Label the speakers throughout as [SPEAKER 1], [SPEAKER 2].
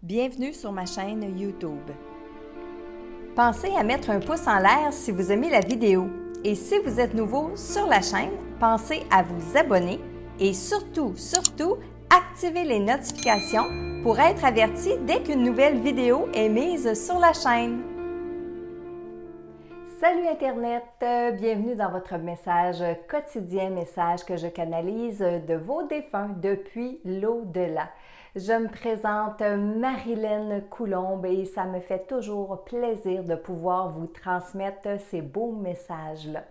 [SPEAKER 1] Bienvenue sur ma chaîne YouTube. Pensez à mettre un pouce en l'air si vous aimez la vidéo. Et si vous êtes nouveau sur la chaîne, pensez à vous abonner et surtout, activez les notifications pour être averti dès qu'une nouvelle vidéo est mise sur la chaîne. Salut Internet! Bienvenue dans votre message quotidien, message que je canalise de vos défunts depuis l'au-delà. Je me présente Marilyn Coulombe et ça me fait toujours plaisir de pouvoir vous transmettre ces beaux messages-là.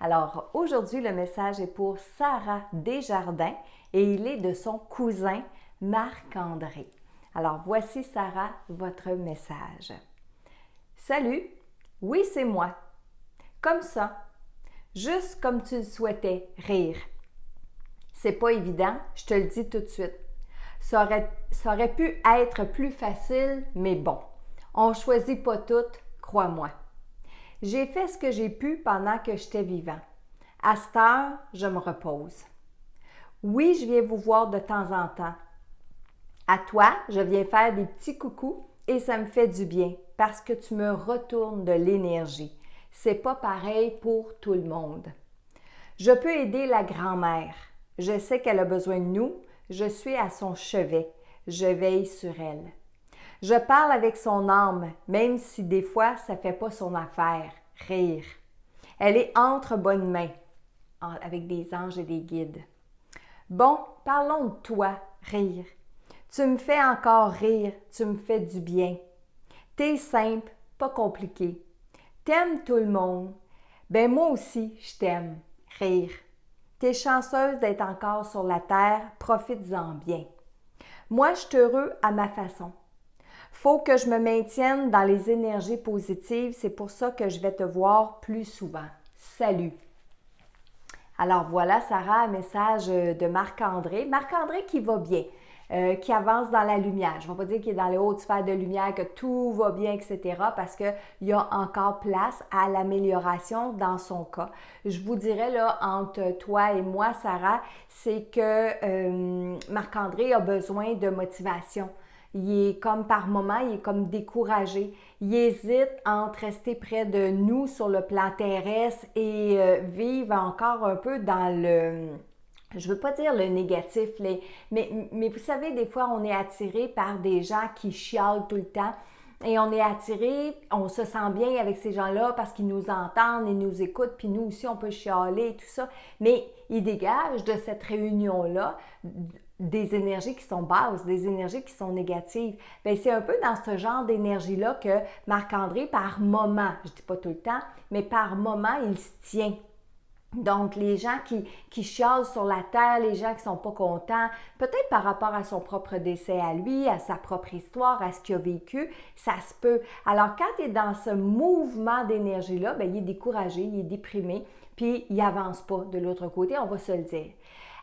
[SPEAKER 1] Alors aujourd'hui, le message est pour Sarah Desjardins et il est de son cousin Marc-André. Alors voici Sarah, votre message. Salut! Oui, c'est moi. Comme ça, juste comme tu le souhaitais, rire. C'est pas évident, je te le dis tout de suite. Ça aurait pu être plus facile, mais bon, on choisit pas tout, crois-moi. J'ai fait ce que j'ai pu pendant que j'étais vivant. À cette heure, je me repose. Oui, je viens vous voir de temps en temps. À toi, je viens faire des petits coucous et ça me fait du bien parce que tu me retournes de l'énergie. C'est pas pareil pour tout le monde. Je peux aider la grand-mère. Je sais qu'elle a besoin de nous. Je suis à son chevet. Je veille sur elle. Je parle avec son âme, même si des fois, ça ne fait pas son affaire. Rire. Elle est entre bonnes mains, avec des anges et des guides. Bon, parlons de toi, rire. Tu me fais encore rire, tu me fais du bien. T'es simple, pas compliqué. T'aimes tout le monde. Ben moi aussi, je t'aime. Rire. T'es chanceuse d'être encore sur la terre, profites-en bien. Moi, je suis heureux à ma façon. Faut que je me maintienne dans les énergies positives, c'est pour ça que je vais te voir plus souvent. Salut! Alors voilà, Sarah, un message de Marc-André. Marc-André qui va bien. Qui avance dans la lumière. Je ne vais pas dire qu'il est dans les hautes sphères de lumière, que tout va bien, etc., parce qu'il y a encore place à l'amélioration dans son cas. Je vous dirais, là, entre toi et moi, Sarah, c'est que Marc-André a besoin de motivation. Il est comme par moment, il est comme découragé. Il hésite entre rester près de nous sur le plan terrestre et vivre encore un peu dans le... Je ne veux pas dire le négatif, mais vous savez, des fois, on est attiré par des gens qui chialent tout le temps. Et on est attiré, on se sent bien avec ces gens-là parce qu'ils nous entendent, ils nous écoutent, puis nous aussi, on peut chialer et tout ça. Mais ils dégagent de cette réunion-là des énergies qui sont basses, des énergies qui sont négatives. Bien, c'est un peu dans ce genre d'énergie-là que Marc-André, par moment, je ne dis pas tout le temps, mais par moment, il se tient. Donc, les gens qui chialent sur la terre, les gens qui ne sont pas contents, peut-être par rapport à son propre décès à lui, à sa propre histoire, à ce qu'il a vécu, ça se peut. Alors, quand il est dans ce mouvement d'énergie-là, bien, il est découragé, il est déprimé, puis il n'avance pas de l'autre côté, on va se le dire.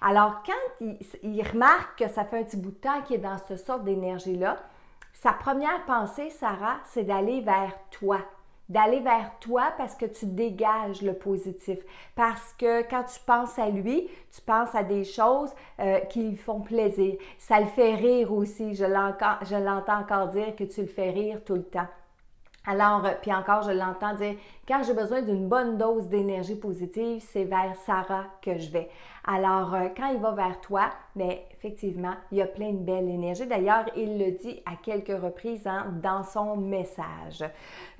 [SPEAKER 1] Alors, quand il remarque que ça fait un petit bout de temps qu'il est dans ce sorte d'énergie-là, sa première pensée, Sarah, c'est d'aller vers toi. D'aller vers toi parce que tu dégages le positif. Parce que quand tu penses à lui, tu penses à des choses qui lui font plaisir. Ça le fait rire aussi. Je l'entends encore dire que tu le fais rire tout le temps. Alors, puis encore, je l'entends dire, quand j'ai besoin d'une bonne dose d'énergie positive, c'est vers Sarah que je vais. Alors, quand il va vers toi, bien, effectivement, il y a plein de belles énergies. D'ailleurs, il le dit à quelques reprises dans son message.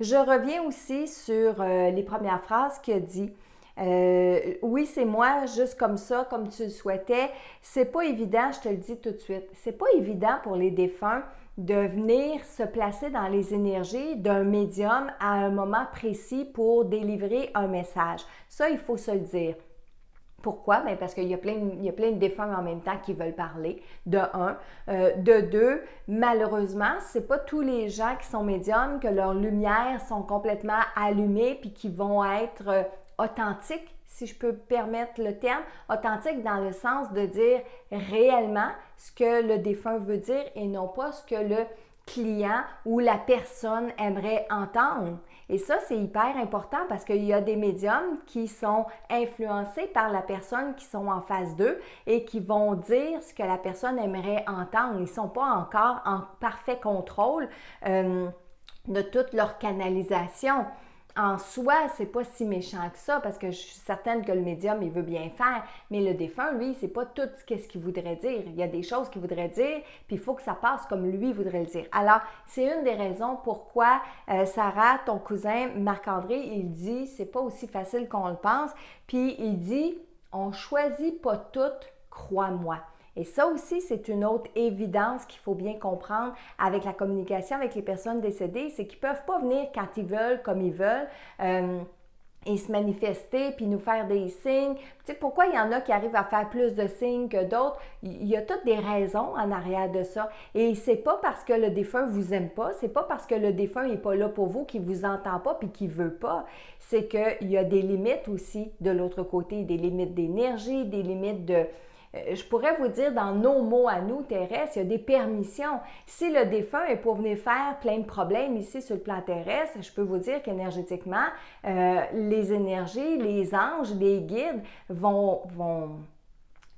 [SPEAKER 1] Je reviens aussi sur les premières phrases qu'il a dit. Oui, c'est moi, juste comme ça, comme tu le souhaitais. C'est pas évident, je te le dis tout de suite. C'est pas évident pour les défunts de venir se placer dans les énergies d'un médium à un moment précis pour délivrer un message. Ça, il faut se le dire. Pourquoi? Bien parce qu'il y a plein de défunts en même temps qui veulent parler, de un. De deux, malheureusement, ce n'est pas tous les gens qui sont médiums que leurs lumières sont complètement allumées puis qui vont être authentiques, si je peux permettre le terme, authentique dans le sens de dire réellement ce que le défunt veut dire et non pas ce que le client ou la personne aimerait entendre. Et ça, c'est hyper important parce qu'il y a des médiums qui sont influencés par la personne qui sont en face d'eux et qui vont dire ce que la personne aimerait entendre. Ils ne sont pas encore en parfait contrôle de toute leur canalisation. En soi, c'est pas si méchant que ça parce que je suis certaine que le médium, il veut bien faire, mais le défunt, lui, c'est pas tout ce qu'il voudrait dire. Il y a des choses qu'il voudrait dire, puis il faut que ça passe comme lui voudrait le dire. Alors, c'est une des raisons pourquoi Sarah, ton cousin Marc-André, il dit, c'est pas aussi facile qu'on le pense, puis il dit, on choisit pas tout, crois-moi. Et ça aussi, c'est une autre évidence qu'il faut bien comprendre avec la communication avec les personnes décédées, c'est qu'ils ne peuvent pas venir quand ils veulent, comme ils veulent, et se manifester, puis nous faire des signes. Tu sais, pourquoi il y en a qui arrivent à faire plus de signes que d'autres? Il y a toutes des raisons en arrière de ça. Et c'est pas parce que le défunt vous aime pas, c'est pas parce que le défunt n'est pas là pour vous, qu'il vous entend pas, puis qu'il veut pas. C'est qu'il y a des limites aussi de l'autre côté, des limites d'énergie, des limites de... Je pourrais vous dire dans nos mots à nous, terrestres, il y a des permissions. Si le défunt est pour venir faire plein de problèmes ici sur le plan terrestre, je peux vous dire qu'énergétiquement, les énergies, les anges, les guides vont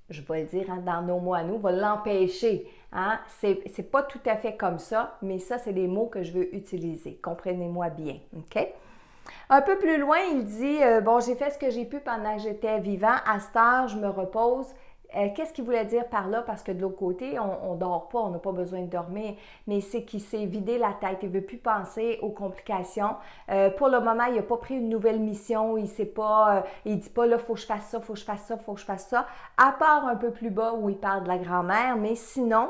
[SPEAKER 1] je vais le dire dans nos mots à nous, vont l'empêcher. Hein? C'est pas tout à fait comme ça, mais ça, c'est les mots que je veux utiliser. Comprenez-moi bien. OK? Un peu plus loin, il dit bon, j'ai fait ce que j'ai pu pendant que j'étais vivant. À cette heure, je me repose. Qu'est-ce qu'il voulait dire par là? Parce que de l'autre côté, on ne dort pas, on n'a pas besoin de dormir, mais c'est qu'il s'est vidé la tête, il ne veut plus penser aux complications. Pour le moment, il n'a pas pris une nouvelle mission, il ne dit pas là, il faut que je fasse ça, il faut que je fasse ça, il faut que je fasse ça, à part un peu plus bas où il parle de la grand-mère, mais sinon,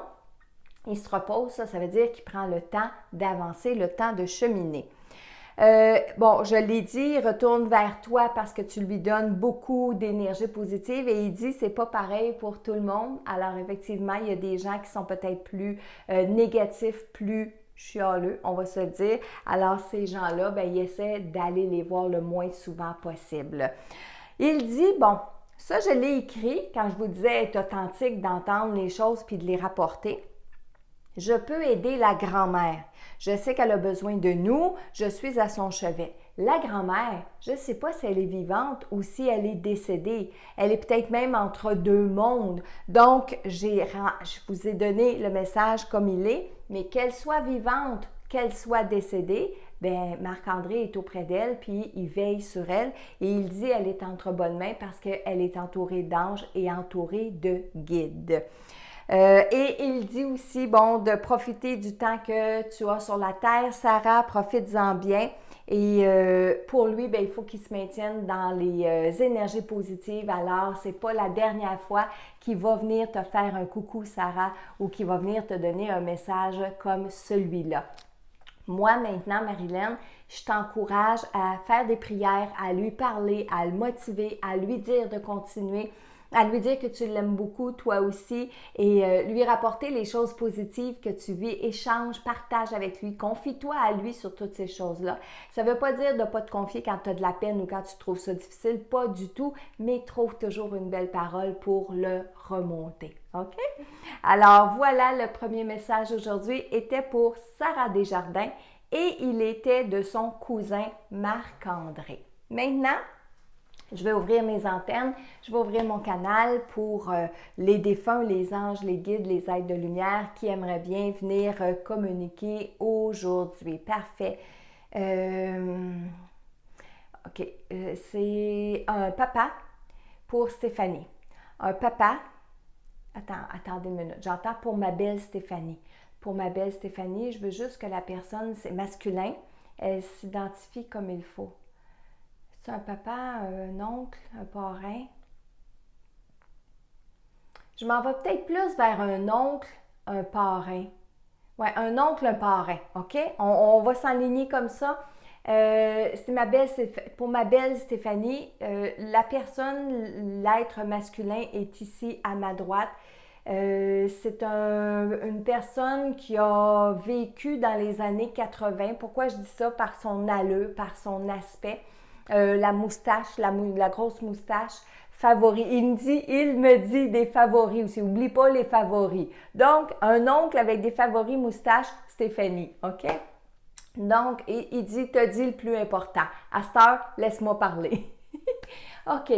[SPEAKER 1] il se repose, ça veut dire qu'il prend le temps d'avancer, le temps de cheminer. Bon, je l'ai dit, il retourne vers toi parce que tu lui donnes beaucoup d'énergie positive et il dit c'est pas pareil pour tout le monde. Alors effectivement, il y a des gens qui sont peut-être plus négatifs, plus chialeux, on va se dire. Alors ces gens-là, ben, ils essaient d'aller les voir le moins souvent possible. Il dit, bon, ça je l'ai écrit quand je vous disais être authentique, d'entendre les choses puis de les rapporter. Je peux aider la grand-mère. Je sais qu'elle a besoin de nous. Je suis à son chevet. La grand-mère, je ne sais pas si elle est vivante ou si elle est décédée. Elle est peut-être même entre deux mondes. Donc, je vous ai donné le message comme il est, mais qu'elle soit vivante, qu'elle soit décédée, bien, Marc-André est auprès d'elle, puis il veille sur elle et il dit qu'elle est entre bonnes mains parce qu'elle est entourée d'anges et entourée de guides. Et il dit aussi, bon, de profiter du temps que tu as sur la terre. Sarah, profites-en bien. Et pour lui, bien, il faut qu'il se maintienne dans les énergies positives. Alors, c'est pas la dernière fois qu'il va venir te faire un coucou, Sarah, ou qu'il va venir te donner un message comme celui-là. Moi, maintenant, Marilyn, je t'encourage à faire des prières, à lui parler, à le motiver, à lui dire de continuer, à lui dire que tu l'aimes beaucoup, toi aussi, et lui rapporter les choses positives que tu vis, échange, partage avec lui, confie-toi à lui sur toutes ces choses-là. Ça ne veut pas dire de ne pas te confier quand tu as de la peine ou quand tu trouves ça difficile, pas du tout, mais trouve toujours une belle parole pour le remonter. OK? Alors voilà, le premier message aujourd'hui était pour Sarah Desjardins et il était de son cousin Marc-André. Maintenant, je vais ouvrir mes antennes, je vais ouvrir mon canal pour les défunts, les anges, les guides, les êtres de lumière qui aimeraient bien venir communiquer aujourd'hui. Parfait. OK. C'est un papa pour Stéphanie. Un papa. Attendez une minute. J'entends pour ma belle Stéphanie. Pour ma belle Stéphanie, je veux juste que la personne, c'est masculin, elle s'identifie comme il faut. C'est un papa, un oncle, un parrain. Je m'en vais peut-être plus vers un oncle, un parrain. Oui, un oncle, un parrain, OK? On va s'enligner comme ça. Pour ma belle Stéphanie, la personne, l'être masculin est ici à ma droite. C'est une personne qui a vécu dans les années 80. Pourquoi je dis ça? Par son allure, par son aspect. La moustache, la grosse moustache, favori. Il me dit des favoris aussi. Oublie pas les favoris. Donc, un oncle avec des favoris moustaches, Stéphanie, OK? Donc, il dit, t'as dit le plus important. À cette heure, laisse-moi parler. OK.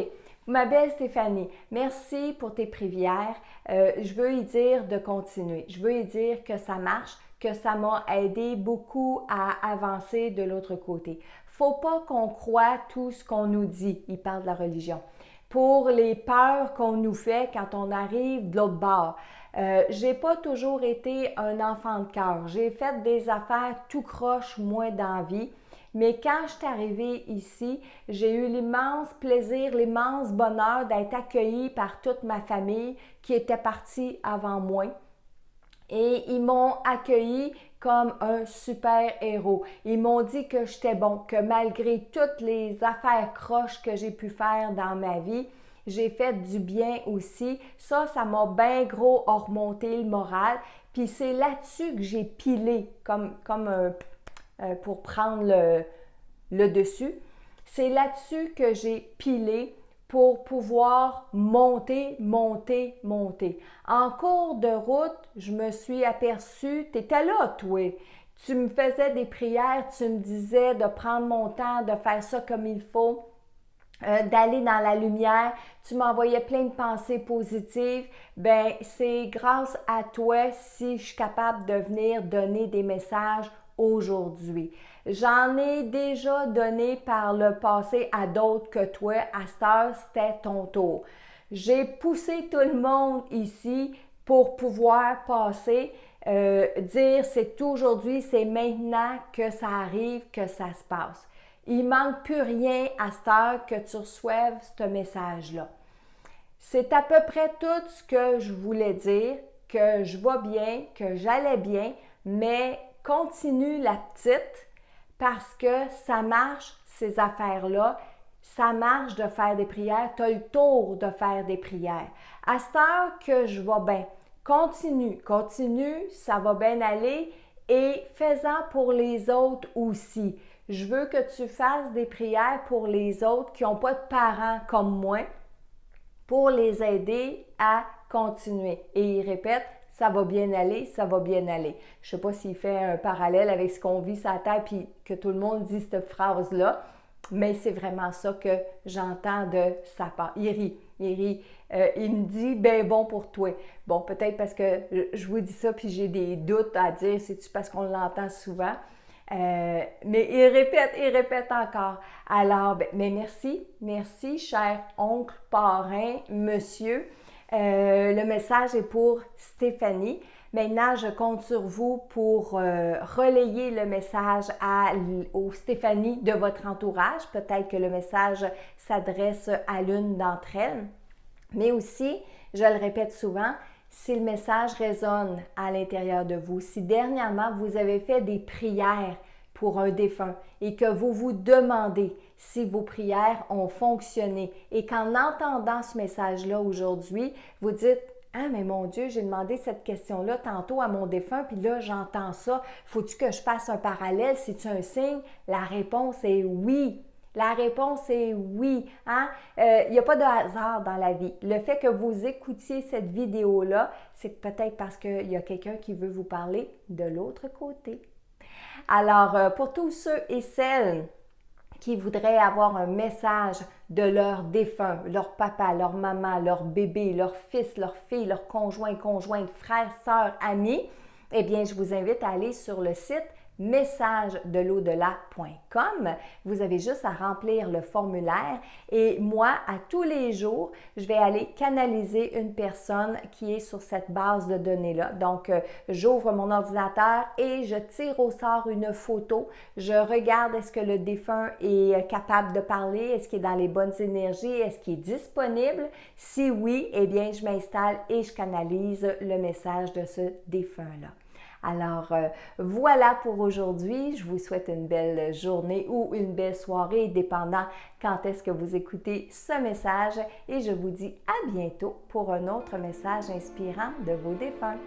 [SPEAKER 1] Ma belle Stéphanie, merci pour tes prières. Je veux y dire de continuer. Je veux y dire que ça marche, que ça m'a aidé beaucoup à avancer de l'autre côté. Faut pas qu'on croie tout ce qu'on nous dit. Il parle de la religion. Pour les peurs qu'on nous fait quand on arrive de l'autre bord. J'ai pas toujours été un enfant de cœur. J'ai fait des affaires tout croche, moi, dans la vie. Mais quand je suis arrivée ici, j'ai eu l'immense plaisir, l'immense bonheur d'être accueillie par toute ma famille qui était partie avant moi. Et ils m'ont accueilli comme un super héros. Ils m'ont dit que j'étais bon, que malgré toutes les affaires croches que j'ai pu faire dans ma vie, j'ai fait du bien aussi. Ça m'a bien gros remonté le moral. Puis c'est là-dessus que j'ai pilé, comme pour prendre le dessus. C'est là-dessus que j'ai pilé pour pouvoir monter. En cours de route, je me suis aperçue, tu étais là, toi. Tu me faisais des prières, tu me disais de prendre mon temps, de faire ça comme il faut, d'aller dans la lumière. Tu m'envoyais plein de pensées positives. Ben, c'est grâce à toi si je suis capable de venir donner des messages aujourd'hui. J'en ai déjà donné par le passé à d'autres que toi. À cette heure, c'était ton tour. J'ai poussé tout le monde ici pour pouvoir passer, dire c'est aujourd'hui, c'est maintenant que ça arrive, que ça se passe. Il ne manque plus rien à cette heure que tu reçoives ce message-là. C'est à peu près tout ce que je voulais dire, que je vais bien, que j'allais bien, mais continue la petite parce que ça marche, ces affaires-là. Ça marche de faire des prières. Tu as le tour de faire des prières. À cette heure que je vais bien, continue, ça va bien aller et fais-en pour les autres aussi. Je veux que tu fasses des prières pour les autres qui n'ont pas de parents comme moi pour les aider à continuer. Et il répète, ça va bien aller, ça va bien aller. Je ne sais pas s'il fait un parallèle avec ce qu'on vit sur la terre puis que tout le monde dit cette phrase-là, mais c'est vraiment ça que j'entends de sa part. Il rit. Il me dit, ben bon pour toi. Bon, peut-être parce que je vous dis ça puis j'ai des doutes à dire, c'est-tu parce qu'on l'entend souvent? Mais il répète encore. Alors, mais merci, cher oncle, parrain, monsieur. Le message est pour Stéphanie. Maintenant, je compte sur vous pour relayer le message aux Stéphanie de votre entourage. Peut-être que le message s'adresse à l'une d'entre elles. Mais aussi, je le répète souvent, si le message résonne à l'intérieur de vous, si dernièrement vous avez fait des prières pour un défunt et que vous vous demandez si vos prières ont fonctionné et qu'en entendant ce message-là aujourd'hui, vous dites « Ah, mais mon Dieu, j'ai demandé cette question-là tantôt à mon défunt, puis là, j'entends ça. Faut-tu que je fasse un parallèle? C'est-tu un signe? » La réponse est oui. La réponse est oui. Il n'y a pas de hasard dans la vie. Le fait que vous écoutiez cette vidéo-là, c'est peut-être parce qu'il y a quelqu'un qui veut vous parler de l'autre côté. Alors, pour tous ceux et celles qui voudraient avoir un message de leur défunt, leur papa, leur maman, leur bébé, leur fils, leur fille, leur conjointe, frère, sœur, ami, eh bien, je vous invite à aller sur le site messagedelaudelà.com. Vous avez juste à remplir le formulaire et moi, à tous les jours, je vais aller canaliser une personne qui est sur cette base de données-là. Donc, j'ouvre mon ordinateur et je tire au sort une photo. Je regarde est-ce que le défunt est capable de parler, est-ce qu'il est dans les bonnes énergies, est-ce qu'il est disponible. Si oui, eh bien, je m'installe et je canalise le message de ce défunt-là. Alors, voilà pour aujourd'hui. Je vous souhaite une belle journée ou une belle soirée, dépendant quand est-ce que vous écoutez ce message. Et je vous dis à bientôt pour un autre message inspirant de vos défunts.